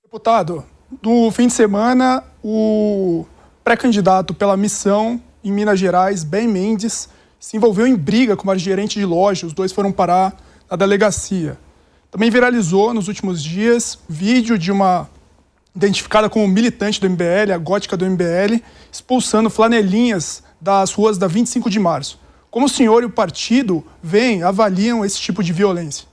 Deputado, no fim de semana, o pré-candidato pela missão em Minas Gerais, Ben Mendes, se envolveu em briga com uma gerente de loja. Os dois foram parar na delegacia. Também viralizou nos últimos dias vídeo de uma identificada como militante do MBL, a gótica do MBL, expulsando flanelinhas das ruas da 25 de março. Como o senhor e o partido avaliam esse tipo de violência?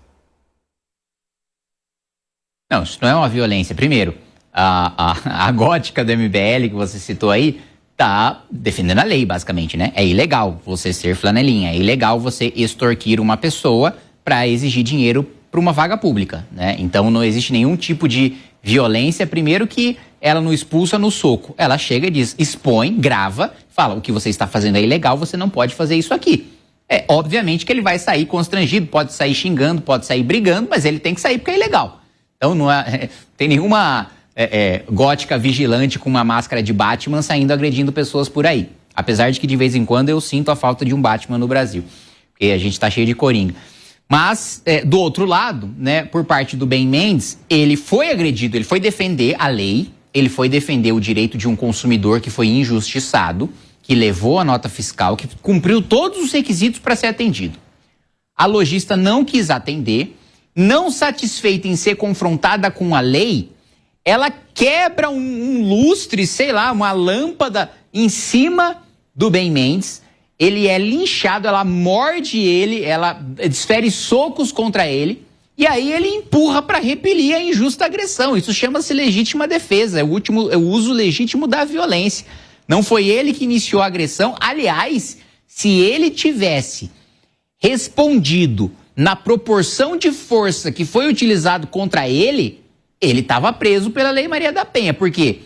Não, isso não é uma violência. Primeiro, a gótica do MBL que você citou aí tá defendendo a lei, basicamente, né? É ilegal você ser flanelinha, é ilegal você extorquir uma pessoa para exigir dinheiro para uma vaga pública, né? Então não existe nenhum tipo de violência. Primeiro que ela não expulsa no soco, ela chega e diz, expõe, grava, fala, o que você está fazendo é ilegal, você não pode fazer isso aqui. É, obviamente que ele vai sair constrangido, pode sair xingando, pode sair brigando, mas ele tem que sair porque é ilegal. Então não tem nenhuma gótica vigilante com uma máscara de Batman saindo agredindo pessoas por aí. Apesar de que de vez em quando eu sinto a falta de um Batman no Brasil, porque a gente tá cheio de coringa. Mas, do outro lado, né, por parte do Ben Mendes, ele foi agredido, ele foi defender a lei, ele foi defender o direito de um consumidor que foi injustiçado, que levou a nota fiscal, que cumpriu todos os requisitos para ser atendido. A lojista não quis atender, não satisfeita em ser confrontada com a lei, ela quebra um lustre, sei lá, uma lâmpada em cima do Ben Mendes. Ele é linchado, ela morde ele, ela desfere socos contra ele, e aí ele empurra para repelir a injusta agressão. Isso chama-se legítima defesa, é o uso legítimo da violência. Não foi ele que iniciou a agressão. Aliás, se ele tivesse respondido na proporção de força que foi utilizado contra ele, ele estava preso pela Lei Maria da Penha, porque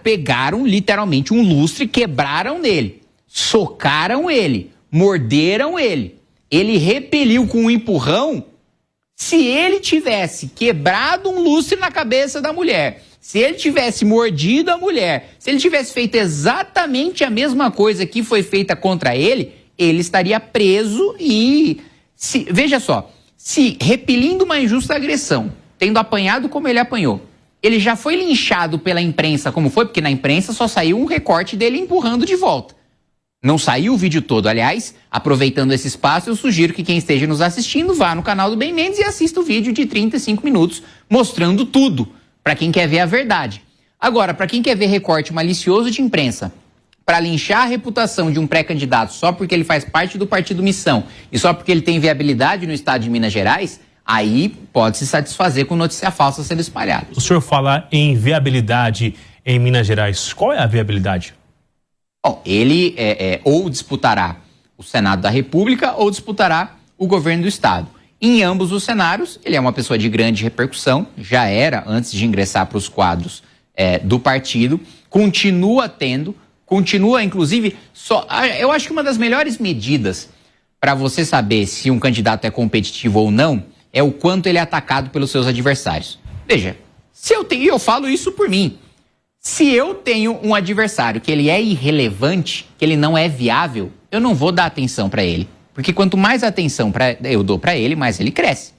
pegaram literalmente um lustre, quebraram nele, socaram ele, morderam ele. Ele repeliu com um empurrão. Se ele tivesse quebrado um lustre na cabeça da mulher, se ele tivesse mordido a mulher, se ele tivesse feito exatamente a mesma coisa que foi feita contra ele, ele estaria preso e... veja só, se repelindo uma injusta agressão, tendo apanhado como ele apanhou, ele já foi linchado pela imprensa como foi, porque na imprensa só saiu um recorte dele empurrando de volta. Não saiu o vídeo todo. Aliás, aproveitando esse espaço, eu sugiro que quem esteja nos assistindo vá no canal do Ben Mendes e assista o vídeo de 35 minutos mostrando tudo, para quem quer ver a verdade. Agora, para quem quer ver recorte malicioso de imprensa, para linchar a reputação de um pré-candidato só porque ele faz parte do partido Missão e só porque ele tem viabilidade no estado de Minas Gerais, aí pode se satisfazer com notícia falsa sendo espalhada. O senhor fala em viabilidade em Minas Gerais. Qual é a viabilidade? Bom, ele ou disputará o Senado da República ou disputará o governo do estado. Em ambos os cenários, ele é uma pessoa de grande repercussão, já era antes de ingressar para os quadros do partido, continua inclusive, eu acho que uma das melhores medidas para você saber se um candidato é competitivo ou não é o quanto ele é atacado pelos seus adversários. Veja, eu falo isso por mim. Se eu tenho um adversário que ele é irrelevante, que ele não é viável, eu não vou dar atenção para ele. Porque quanto mais atenção eu dou para ele, mais ele cresce.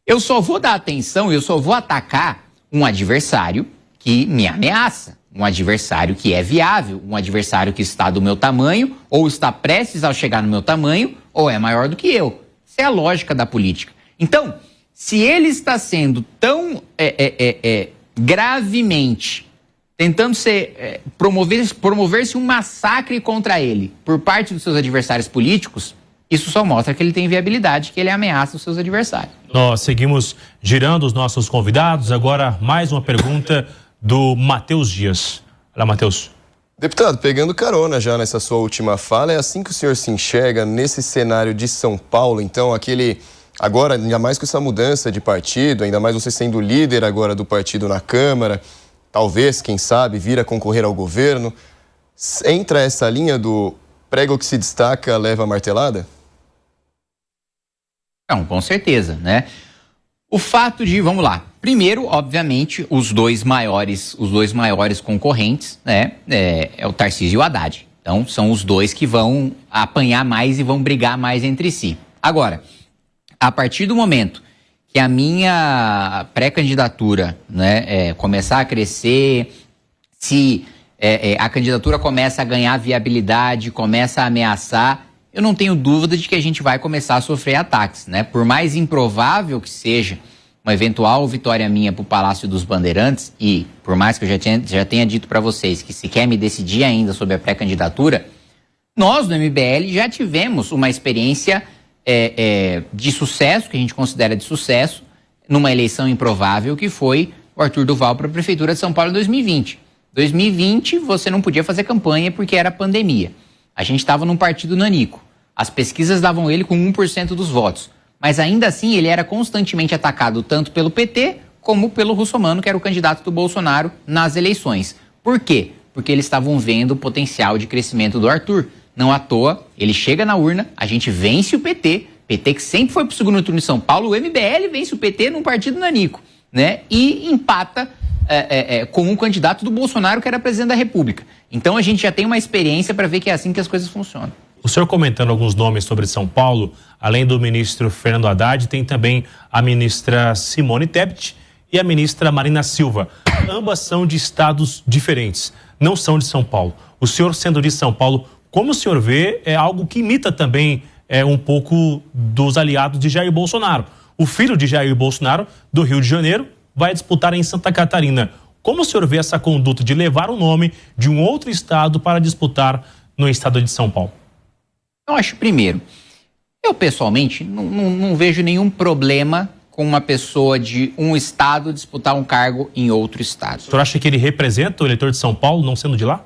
Eu só vou dar atenção, eu só vou atacar um adversário que me ameaça. Um adversário que é viável, um adversário que está do meu tamanho, ou está prestes a chegar no meu tamanho, ou é maior do que eu. Essa é a lógica da política. Então, se ele está sendo tão gravemente tentando promover-se um massacre contra ele por parte dos seus adversários políticos, isso só mostra que ele tem viabilidade, que ele ameaça os seus adversários. Nós seguimos girando os nossos convidados. Agora, mais uma pergunta do Matheus Dias. Olá, Matheus. Deputado, pegando carona já nessa sua última fala, é assim que o senhor se enxerga nesse cenário de São Paulo? Então, agora, ainda mais com essa mudança de partido, ainda mais você sendo líder agora do partido na Câmara, talvez, quem sabe, vir a concorrer ao governo, entra essa linha do prego que se destaca, leva a martelada? Não, com certeza, né? O fato de, vamos lá, primeiro, obviamente, os dois maiores concorrentes, né, é o Tarcísio e o Haddad. Então, são os dois que vão apanhar mais e vão brigar mais entre si. Agora, a partir do momento que a minha pré-candidatura, né, começar a crescer, se a candidatura começa a ganhar viabilidade, começa a ameaçar, eu não tenho dúvida de que a gente vai começar a sofrer ataques, né? Por mais improvável que seja uma eventual vitória minha para o Palácio dos Bandeirantes, e por mais que eu já tenha dito para vocês que se quer me decidir ainda sobre a pré-candidatura, nós do MBL já tivemos uma experiência de sucesso, que a gente considera de sucesso, numa eleição improvável, que foi o Arthur Duval para a Prefeitura de São Paulo em 2020. 2020 você não podia fazer campanha porque era pandemia. A gente estava num partido nanico. As pesquisas davam ele com 1% dos votos. Mas ainda assim ele era constantemente atacado tanto pelo PT como pelo Russomano, que era o candidato do Bolsonaro nas eleições. Por quê? Porque eles estavam vendo o potencial de crescimento do Arthur. Não à toa, ele chega na urna, a gente vence o PT que sempre foi para o segundo turno em São Paulo, o MBL vence o PT num partido nanico, né? E empata com um candidato do Bolsonaro, que era presidente da República. Então a gente já tem uma experiência para ver que é assim que as coisas funcionam. O senhor comentando alguns nomes sobre São Paulo, além do ministro Fernando Haddad, tem também a ministra Simone Tebet e a ministra Marina Silva. Ambas são de estados diferentes, não são de São Paulo. O senhor, sendo de São Paulo, como o senhor vê, é algo que imita também um pouco dos aliados de Jair Bolsonaro. O filho de Jair Bolsonaro, do Rio de Janeiro, vai disputar em Santa Catarina. Como o senhor vê essa conduta de levar o nome de um outro estado para disputar no estado de São Paulo? Eu acho, primeiro, eu pessoalmente não vejo nenhum problema com uma pessoa de um estado disputar um cargo em outro estado. O senhor acha que ele representa o eleitor de São Paulo, não sendo de lá?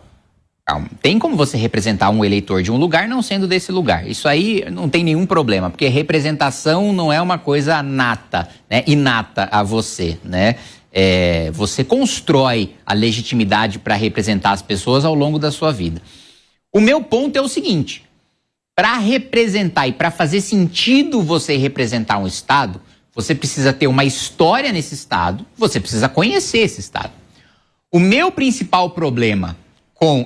Calma. Tem como você representar um eleitor de um lugar não sendo desse lugar. Isso aí não tem nenhum problema, porque representação não é uma coisa nata, né? Inata a você, né? Você constrói a legitimidade para representar as pessoas ao longo da sua vida. O meu ponto é o seguinte: para representar e para fazer sentido você representar um estado, você precisa ter uma história nesse estado, você precisa conhecer esse estado. O meu principal problema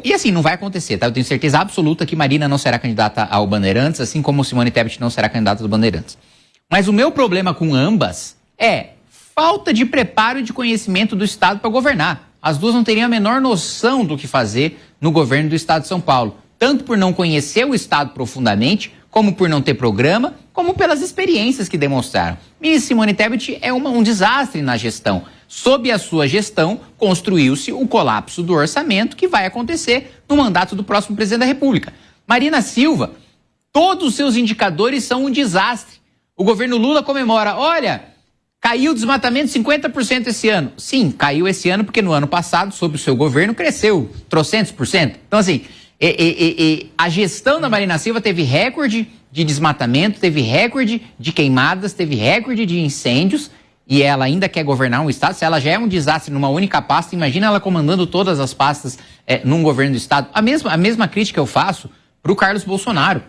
e assim, não vai acontecer, tá? Eu tenho certeza absoluta que Marina não será candidata ao Bandeirantes, assim como Simone Tebet não será candidata do Bandeirantes. Mas o meu problema com ambas é falta de preparo e de conhecimento do estado para governar. As duas não teriam a menor noção do que fazer no governo do estado de São Paulo. Tanto por não conhecer o estado profundamente, como por não ter programa, como pelas experiências que demonstraram. E Simone Tebet é um desastre na gestão. Sob a sua gestão, construiu-se o colapso do orçamento que vai acontecer no mandato do próximo presidente da República. Marina Silva, todos os seus indicadores são um desastre. O governo Lula comemora, olha, caiu o desmatamento 50% esse ano. Sim, caiu esse ano porque no ano passado, sob o seu governo, cresceu trocentos por cento. Então, assim, a gestão da Marina Silva teve recorde de desmatamento, teve recorde de queimadas, teve recorde de incêndios, e ela ainda quer governar um estado. Se ela já é um desastre numa única pasta, imagina ela comandando todas as pastas num governo do estado. A mesma crítica eu faço para o Carlos Bolsonaro.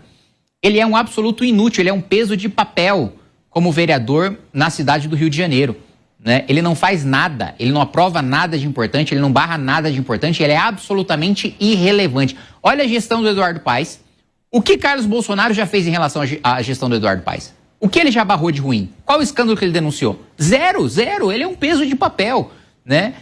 Ele é um absoluto inútil, ele é um peso de papel como vereador na cidade do Rio de Janeiro, né? Ele não faz nada, ele não aprova nada de importante, ele não barra nada de importante, ele é absolutamente irrelevante. Olha a gestão do Eduardo Paes. O que Carlos Bolsonaro já fez em relação à gestão do Eduardo Paes? O que ele já barrou de ruim? Qual o escândalo que ele denunciou? Zero. Ele é um peso de papel, né?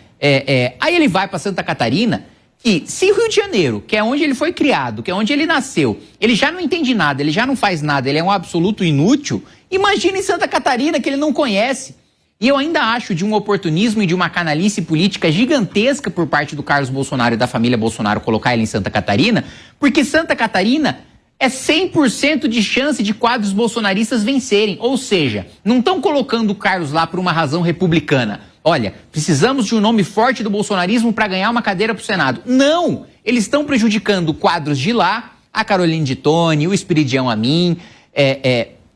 Aí ele vai para Santa Catarina, que se o Rio de Janeiro, que é onde ele foi criado, que é onde ele nasceu, ele já não entende nada, ele já não faz nada, ele é um absoluto inútil, imagina em Santa Catarina, que ele não conhece. E eu ainda acho de um oportunismo e de uma canalice política gigantesca por parte do Carlos Bolsonaro e da família Bolsonaro colocar ele em Santa Catarina, porque Santa Catarina é 100% de chance de quadros bolsonaristas vencerem. Ou seja, não estão colocando o Carlos lá por uma razão republicana. Olha, precisamos de um nome forte do bolsonarismo para ganhar uma cadeira para o Senado. Não! Eles estão prejudicando quadros de lá, a Caroline de Tone, o Espiridião Amin,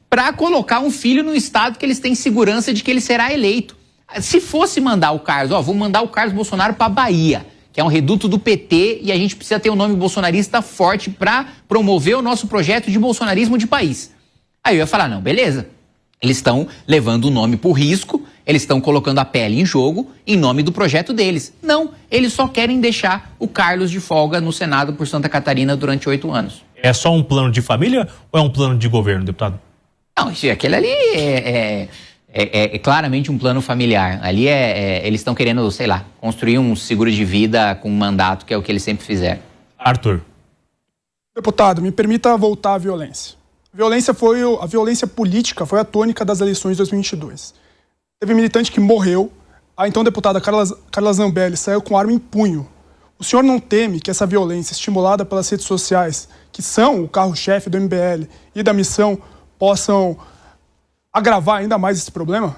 para colocar um filho no estado que eles têm segurança de que ele será eleito. Se fosse mandar o Carlos, vamos mandar o Carlos Bolsonaro para Bahia, que é um reduto do PT, e a gente precisa ter um nome bolsonarista forte para promover o nosso projeto de bolsonarismo de país. Aí eu ia falar, não, beleza. Eles estão levando o nome por risco, eles estão colocando a pele em jogo em nome do projeto deles. Não, eles só querem deixar o Carlos de folga no Senado por Santa Catarina durante 8 anos. É só um plano de família ou é um plano de governo, deputado? Não, aquele ali é claramente um plano familiar. Ali eles estão querendo, sei lá, construir um seguro de vida com um mandato, que é o que eles sempre fizeram. Arthur. Deputado, me permita voltar à violência. A violência política foi a tônica das eleições de 2022. Teve militante que morreu, a então deputada Carla Zambelli saiu com arma em punho. O senhor não teme que essa violência estimulada pelas redes sociais, que são o carro-chefe do MBL e da missão, possam agravar ainda mais esse problema?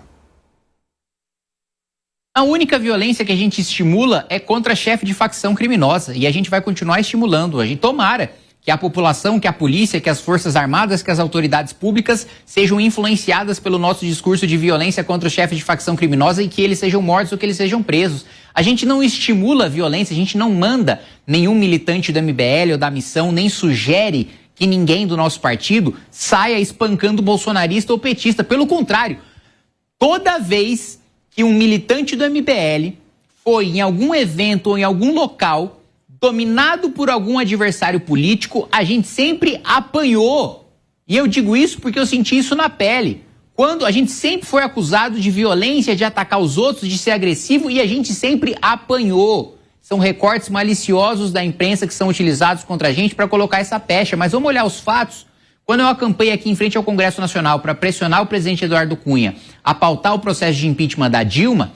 A única violência que a gente estimula é contra chefe de facção criminosa. E a gente vai continuar estimulando. Tomara que a população, que a polícia, que as forças armadas, que as autoridades públicas sejam influenciadas pelo nosso discurso de violência contra o chefe de facção criminosa e que eles sejam mortos ou que eles sejam presos. A gente não estimula a violência, a gente não manda nenhum militante do MBL ou da missão, nem sugere que ninguém do nosso partido saia espancando bolsonarista ou petista. Pelo contrário, toda vez que um militante do MBL foi em algum evento ou em algum local dominado por algum adversário político, a gente sempre apanhou. E eu digo isso porque eu senti isso na pele. Quando a gente sempre foi acusado de violência, de atacar os outros, de ser agressivo, e a gente sempre apanhou. São recortes maliciosos da imprensa que são utilizados contra a gente para colocar essa pecha. Mas vamos olhar os fatos. Quando eu acampei aqui em frente ao Congresso Nacional para pressionar o presidente Eduardo Cunha a pautar o processo de impeachment da Dilma,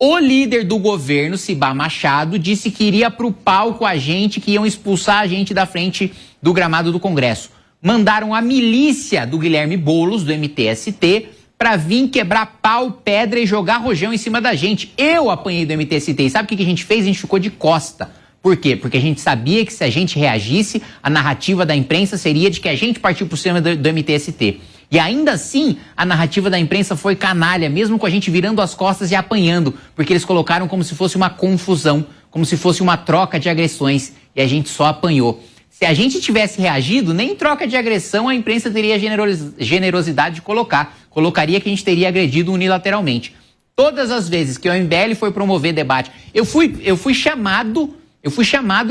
o líder do governo, Cibá Machado, disse que iria para o palco a gente, que iam expulsar a gente da frente do gramado do Congresso. Mandaram a milícia do Guilherme Boulos, do MTST, para vir quebrar pau, pedra e jogar rojão em cima da gente. Eu apanhei do MTST. E sabe o que a gente fez? A gente ficou de costa. Por quê? Porque a gente sabia que se a gente reagisse, a narrativa da imprensa seria de que a gente partiu por cima do MTST. E ainda assim, a narrativa da imprensa foi canalha, mesmo com a gente virando as costas e apanhando, porque eles colocaram como se fosse uma confusão, como se fosse uma troca de agressões, e a gente só apanhou. Se a gente tivesse reagido, nem troca de agressão a imprensa teria generosidade de colocar. Colocaria que a gente teria agredido unilateralmente. Todas as vezes que o MBL foi promover debate, eu fui chamado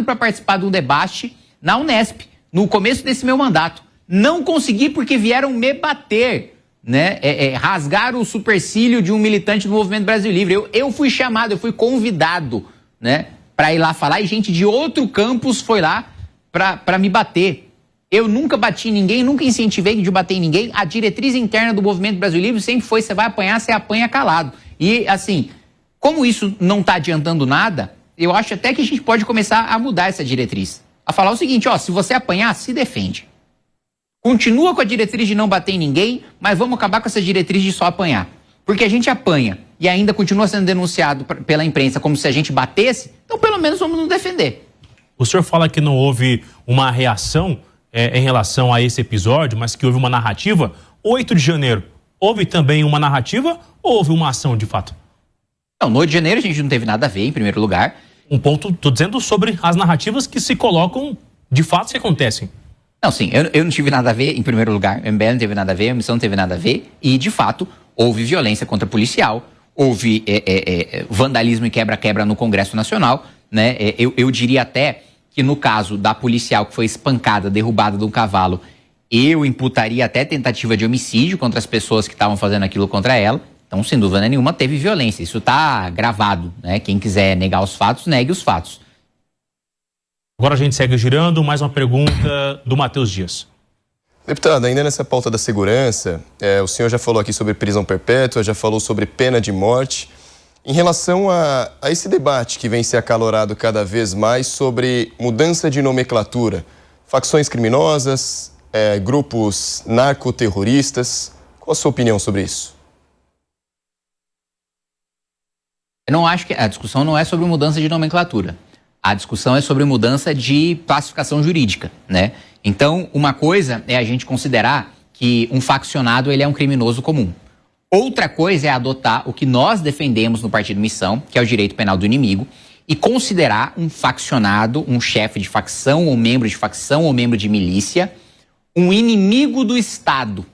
para participar de um debate na Unesp, no começo desse meu mandato. Não consegui porque vieram me bater, né? Rasgaram o supercílio de um militante do Movimento Brasil Livre. Eu fui chamado, eu fui convidado, né, para ir lá falar, e gente de outro campus foi lá para me bater. Eu nunca bati em ninguém, nunca incentivei de bater em ninguém. A diretriz interna do Movimento Brasil Livre sempre foi: você vai apanhar, você apanha calado. E assim, como isso não está adiantando nada, eu acho até que a gente pode começar a mudar essa diretriz. A falar o seguinte: se você apanhar, se defende. Continua com a diretriz de não bater em ninguém, mas vamos acabar com essa diretriz de só apanhar. Porque a gente apanha e ainda continua sendo denunciado pela imprensa como se a gente batesse, então pelo menos vamos nos defender. O senhor fala que não houve uma reação em relação a esse episódio, mas que houve uma narrativa. 8 de janeiro, houve também uma narrativa ou houve uma ação de fato? Não, no 8 de janeiro a gente não teve nada a ver, em primeiro lugar. Um ponto, estou dizendo sobre as narrativas que se colocam de fato que acontecem. Não, sim, eu não tive nada a ver, em primeiro lugar. O MBL não teve nada a ver, a missão não teve nada a ver. E, de fato, houve violência contra policial, houve vandalismo e quebra-quebra no Congresso Nacional, né? Eu diria até que no caso da policial que foi espancada, derrubada de um cavalo, eu imputaria até tentativa de homicídio contra as pessoas que estavam fazendo aquilo contra ela. Então, sem dúvida nenhuma, teve violência. Isso está gravado, né? Quem quiser negar os fatos, negue os fatos. Agora a gente segue girando. Mais uma pergunta do Matheus Dias. Deputado, ainda nessa pauta da segurança, o senhor já falou aqui sobre prisão perpétua, já falou sobre pena de morte. Em relação a esse debate que vem se acalorado cada vez mais sobre mudança de nomenclatura, facções criminosas, grupos narcoterroristas, qual a sua opinião sobre isso? Eu não acho que a discussão não é sobre mudança de nomenclatura. A discussão é sobre mudança de classificação jurídica, né? Então, uma coisa é a gente considerar que um faccionado ele é um criminoso comum. Outra coisa é adotar o que nós defendemos no Partido Missão, que é o direito penal do inimigo, e considerar um faccionado, um chefe de facção, ou membro de facção, ou membro de milícia, um inimigo do Estado.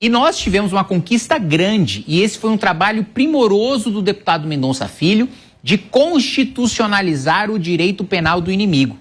E nós tivemos uma conquista grande, e esse foi um trabalho primoroso do deputado Mendonça Filho, de constitucionalizar o direito penal do inimigo.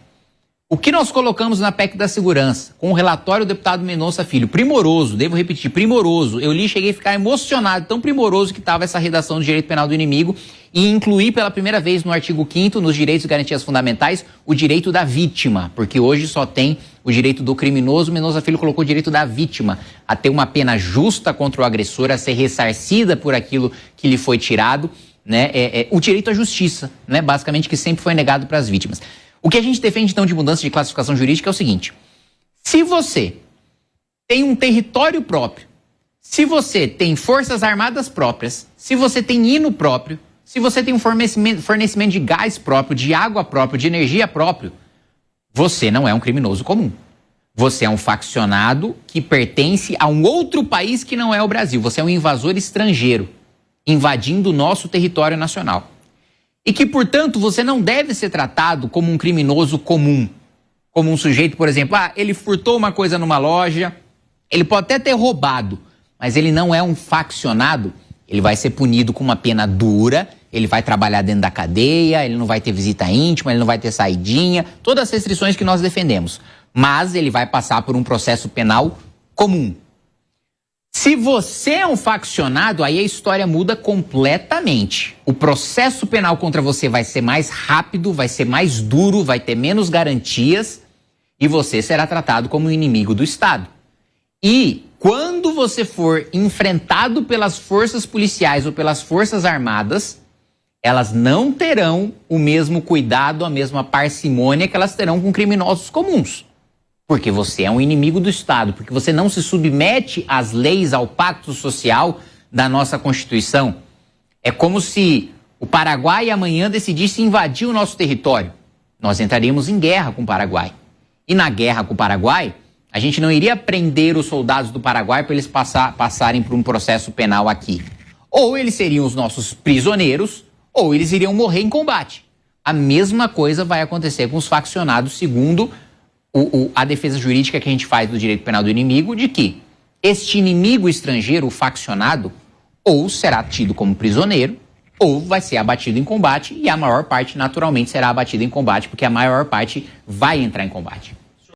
O que nós colocamos na PEC da segurança, com o relatório do deputado Mendonça Filho, primoroso, devo repetir, primoroso. Eu li e cheguei a ficar emocionado, tão primoroso que estava essa redação do direito penal do inimigo, e incluir pela primeira vez no artigo 5º, nos direitos e garantias fundamentais, o direito da vítima, porque hoje só tem o direito do criminoso. Mendonça Filho colocou o direito da vítima, a ter uma pena justa contra o agressor, a ser ressarcida por aquilo que lhe foi tirado, né? O direito à justiça, né? Basicamente, que sempre foi negado para as vítimas. O que a gente defende, então, de mudança de classificação jurídica é o seguinte: se você tem um território próprio, se você tem forças armadas próprias, se você tem hino próprio, se você tem um fornecimento de gás próprio, de água próprio, de energia próprio, você não é um criminoso comum. Você é um faccionado que pertence a um outro país que não é o Brasil. Você é um invasor estrangeiro, invadindo o nosso território nacional. E que, portanto, você não deve ser tratado como um criminoso comum. Como um sujeito, por exemplo, ele furtou uma coisa numa loja, ele pode até ter roubado, mas ele não é um faccionado. Ele vai ser punido com uma pena dura, ele vai trabalhar dentro da cadeia, ele não vai ter visita íntima, ele não vai ter saidinha, todas as restrições que nós defendemos. Mas ele vai passar por um processo penal comum. Se você é um faccionado, aí a história muda completamente. O processo penal contra você vai ser mais rápido, vai ser mais duro, vai ter menos garantias e você será tratado como um inimigo do Estado. E quando você for enfrentado pelas forças policiais ou pelas forças armadas, elas não terão o mesmo cuidado, a mesma parcimônia que elas terão com criminosos comuns. Porque você é um inimigo do Estado, porque você não se submete às leis, ao pacto social da nossa Constituição. É como se o Paraguai amanhã decidisse invadir o nosso território. Nós entraríamos em guerra com o Paraguai. E na guerra com o Paraguai, a gente não iria prender os soldados do Paraguai para eles passarem por um processo penal aqui. Ou eles seriam os nossos prisioneiros, ou eles iriam morrer em combate. A mesma coisa vai acontecer com os faccionados, segundo a defesa jurídica que a gente faz do direito penal do inimigo, de que este inimigo estrangeiro, o faccionado, ou será tido como prisioneiro, ou vai ser abatido em combate, e a maior parte, naturalmente, será abatida em combate, porque a maior parte vai entrar em combate.